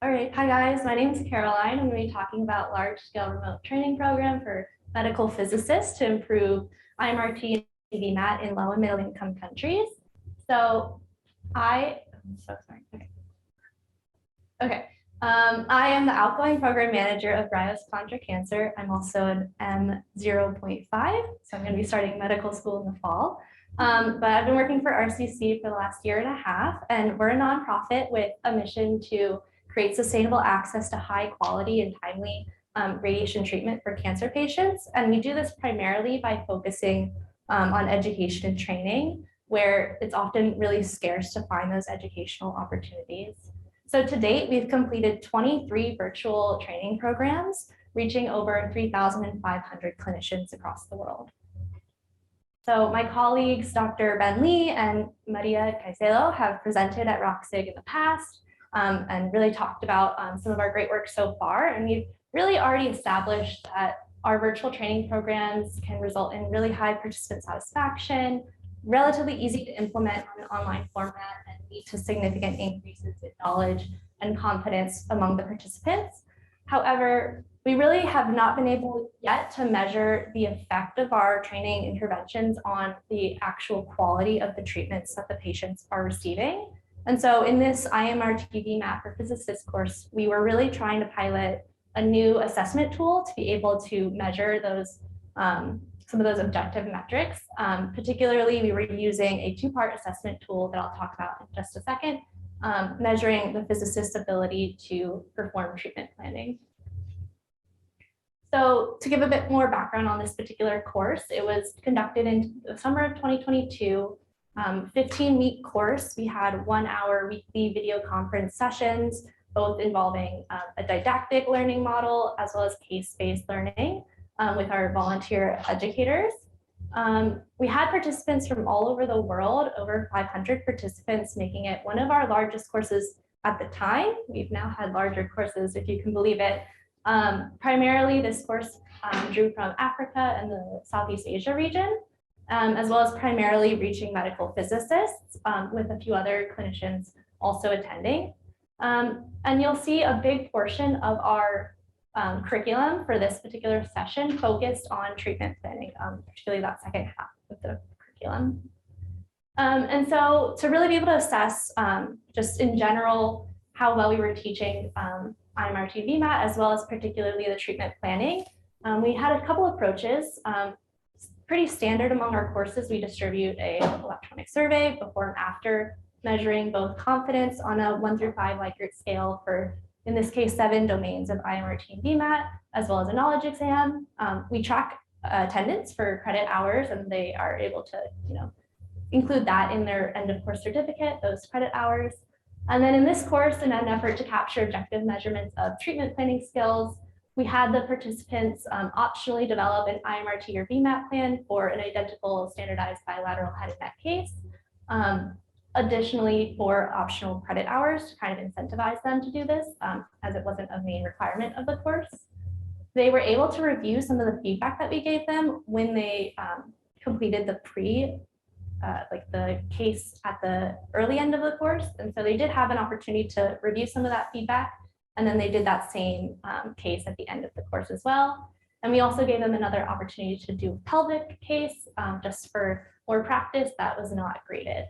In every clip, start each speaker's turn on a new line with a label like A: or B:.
A: All right, hi guys, my name is Caroline. I'm going to be talking about large-scale remote training program for medical physicists to improve IMRT and VMAT in low and middle income countries. So I'm so sorry. Okay. I am the outgoing program manager of Bryos Contra Cancer. I'm also an M0.5, so I'm going to be starting medical school in the fall. But I've been working for RCC for the last year and a half, and we're a nonprofit with a mission to create sustainable access to high quality and timely radiation treatment for cancer patients. And we do this primarily by focusing on education and training, where it's often really scarce to find those educational opportunities. So to date, we've completed 23 virtual training programs, reaching over 3,500 clinicians across the world. So my colleagues, Dr. Ben Lee and Maria Caicedo, have presented at ROECSG in the past and really talked about some of our great work so far. And we've really already established that our virtual training programs can result in really high participant satisfaction, relatively easy to implement on an online format, and lead to significant increases in knowledge and confidence among the participants. However, we really have not been able yet to measure the effect of our training interventions on the actual quality of the treatments that the patients are receiving. And so in this IMRT VMAT for Physicists course, we were really trying to pilot a new assessment tool to be able to measure those some of those objective metrics. Particularly, we were using a two-part assessment tool that I'll talk about in just a second, measuring the physicist's ability to perform treatment planning. So to give a bit more background on this particular course, it was conducted in the summer of 2022, 15-week course. We had 1-hour weekly video conference sessions, both involving a didactic learning model as well as case-based learning with our volunteer educators. We had participants from all over the world, over 500 participants, making it one of our largest courses at the time. We've now had larger courses, if you can believe it. Primarily, this course drew from Africa and the Southeast Asia region, as well as primarily reaching medical physicists with a few other clinicians also attending. And you'll see a big portion of our curriculum for this particular session focused on treatment planning, particularly that second half of the curriculum. And so to really be able to assess just in general how well we were teaching IMRT VMAT, as well as particularly the treatment planning, we had a couple approaches. Pretty standard among our courses, we distribute an electronic survey before and after, measuring both confidence on a 1 through 5 Likert scale for, in this case, 7 domains of IMRT and VMAT, as well as a knowledge exam. We track attendance for credit hours, and they are able to, include that in their end of course certificate, those credit hours. And then in this course, in an effort to capture objective measurements of treatment planning skills, we had the participants optionally develop an IMRT or VMAT plan for an identical standardized bilateral head and neck case. Additionally, for optional credit hours to kind of incentivize them to do this, as it wasn't a main requirement of the course. They were able to review some of the feedback that we gave them when they completed the the case at the early end of the course. And so they did have an opportunity to review some of that feedback. And then they did that same case at the end of the course as well. And we also gave them another opportunity to do a pelvic case just for more practice that was not graded.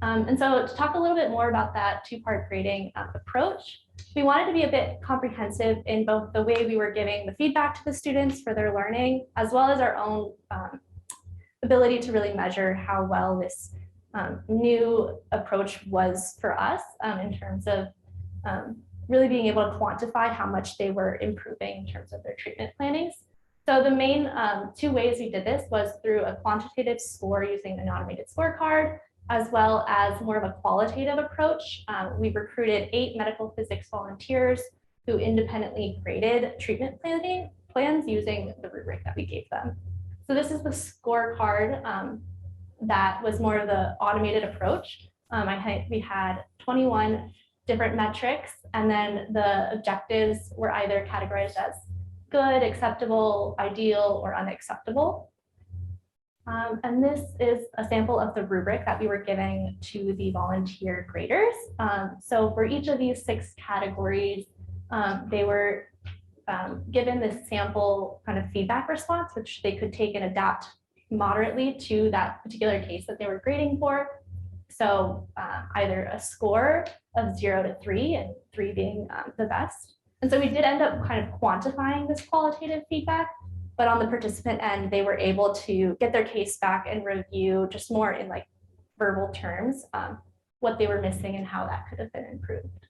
A: And so to talk a little bit more about that two-part grading approach, we wanted to be a bit comprehensive in both the way we were giving the feedback to the students for their learning, as well as our own ability to really measure how well this new approach was for us in terms of really being able to quantify how much they were improving in terms of their treatment plannings. So the main 2 ways we did this was through a quantitative score using an automated scorecard, as well as more of a qualitative approach. We recruited 8 medical physics volunteers who independently graded treatment plans using the rubric that we gave them. So this is the scorecard that was more of the automated approach. We had 21 different metrics, and then the objectives were either categorized as good, acceptable, ideal, or unacceptable. And this is a sample of the rubric that we were giving to the volunteer graders. So for each of these 6 categories, they were given this sample kind of feedback response, which they could take and adapt moderately to that particular case that they were grading for. So either a score of 0 to 3, and 3 being the best. And so we did end up kind of quantifying this qualitative feedback, but on the participant end, they were able to get their case back and review just more in like verbal terms what they were missing and how that could have been improved.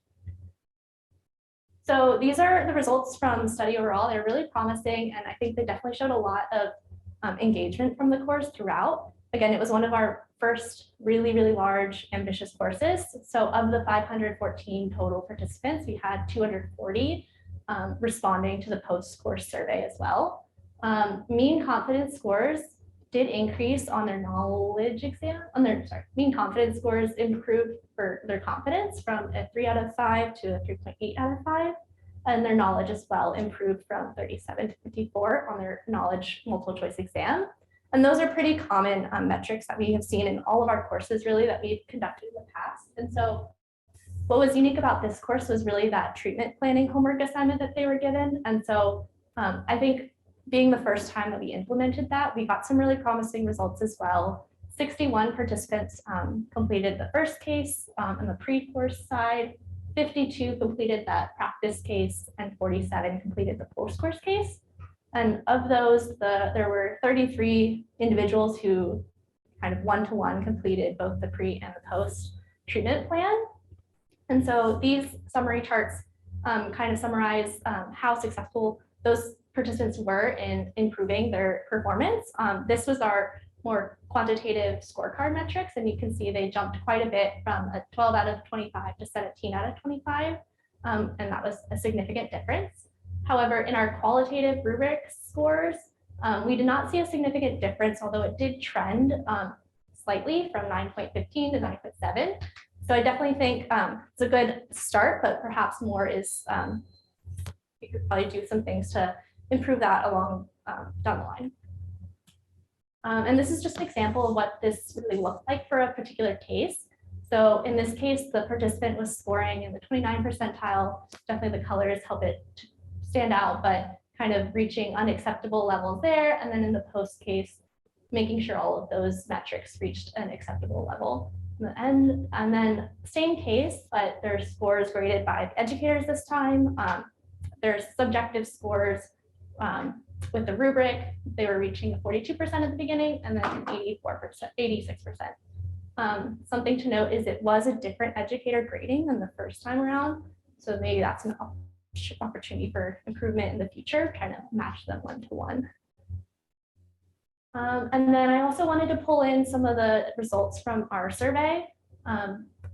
A: So these are the results from the study overall. They're really promising, and I think they definitely showed a lot of engagement from the course throughout. Again, it was one of our first really, really large, ambitious courses. So of the 514 total participants, we had 240 responding to the post-course survey as well. Mean confidence scores did increase on their knowledge exam, mean confidence scores improved for their confidence from a 3 out of 5 to a 3.8 out of 5. And their knowledge as well improved from 37 to 54 on their knowledge multiple choice exam. And those are pretty common metrics that we have seen in all of our courses really that we've conducted in the past. And so what was unique about this course was really that treatment planning homework assignment that they were given. And so I think being the first time that we implemented that, we got some really promising results as well. 61 participants completed the first case on the pre-course side, 52 completed that practice case, and 47 completed the post-course case. And of those, there were 33 individuals who kind of one-to-one completed both the pre and the post treatment plan. And so these summary charts kind of summarize how successful those participants were in improving their performance. This was our more quantitative scorecard metrics, and you can see they jumped quite a bit from a 12 out of 25 to 17 out of 25, and that was a significant difference. However, in our qualitative rubric scores, we did not see a significant difference, although it did trend slightly from 9.15 to 9.7. So I definitely think it's a good start, but perhaps more is, we could probably do some things to improve that along down the line. And this is just an example of what this really looked like for a particular case. So in this case, the participant was scoring in the 29 percentile. Definitely the colors help it to stand out, but kind of reaching unacceptable levels there. And then in the post case, making sure all of those metrics reached an acceptable level in the end. And then same case, but their scores graded by educators this time. Their subjective scores with the rubric, they were reaching 42% at the beginning and then 84%, 86%. Something to note is it was a different educator grading than the first time around. So maybe that's an opportunity for improvement in the future, trying to match them one-to-one. And then I also wanted to pull in some of the results from our survey.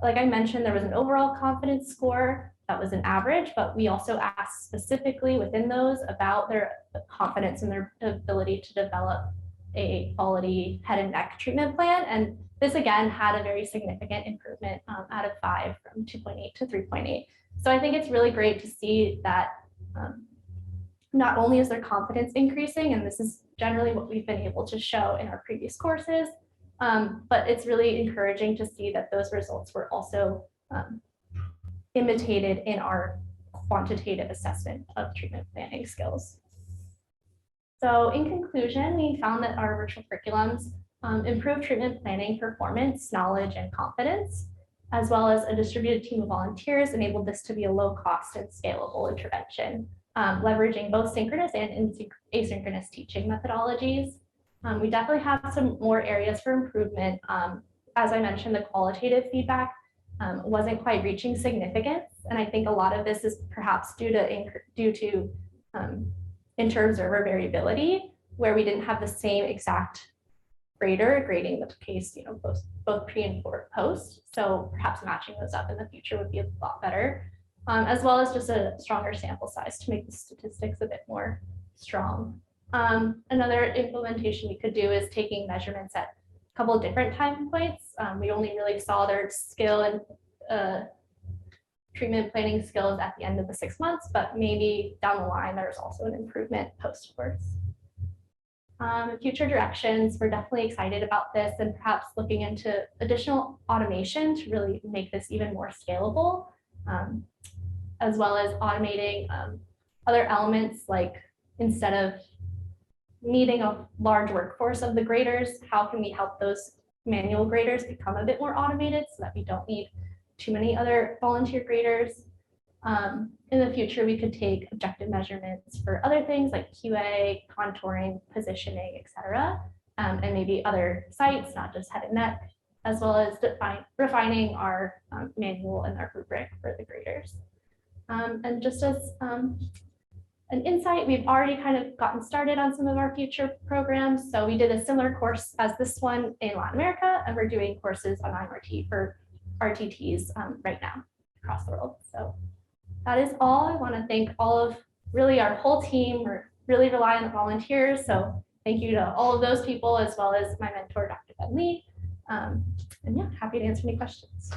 A: Like I mentioned, there was an overall confidence score that was an average, but we also asked specifically within those about their confidence in their ability to develop a quality head and neck treatment plan. And this again had a very significant improvement out of 5 from 2.8 to 3.8. So I think it's really great to see that not only is their confidence increasing, and this is generally what we've been able to show in our previous courses, but it's really encouraging to see that those results were also imitated in our quantitative assessment of treatment planning skills. So in conclusion, we found that our virtual curriculums improved treatment planning performance, knowledge, and confidence, as well as a distributed team of volunteers enabled this to be a low cost and scalable intervention, leveraging both synchronous and asynchronous teaching methodologies. We definitely have some more areas for improvement. As I mentioned, the qualitative feedback wasn't quite reaching significance. And I think a lot of this is perhaps due to inter-observer variability, where we didn't have the same exact grader grading the case, both pre and post. So perhaps matching those up in the future would be a lot better, as well as just a stronger sample size to make the statistics a bit more strong. Another implementation we could do is taking measurements at a couple of different time points. We only really saw their skill and treatment planning skills at the end of the 6 months, but maybe down the line, there's also an improvement post-course. Future directions, we're definitely excited about this and perhaps looking into additional automation to really make this even more scalable, as well as automating other elements, like instead of needing a large workforce of the graders, how can we help those manual graders become a bit more automated so that we don't need too many other volunteer graders. In the future, we could take objective measurements for other things like QA, contouring, positioning, etc., and maybe other sites, not just head and neck, as well as refining our manual and our rubric for the graders. And just as an insight, we've already kind of gotten started on some of our future programs. So we did a similar course as this one in Latin America, and we're doing courses on IMRT for RTTs right now across the world. So that is all. I want to thank all of really our whole team. We're really relying on volunteers. So thank you to all of those people, as well as my mentor, Dr. Ben Lee. And yeah, happy to answer any questions.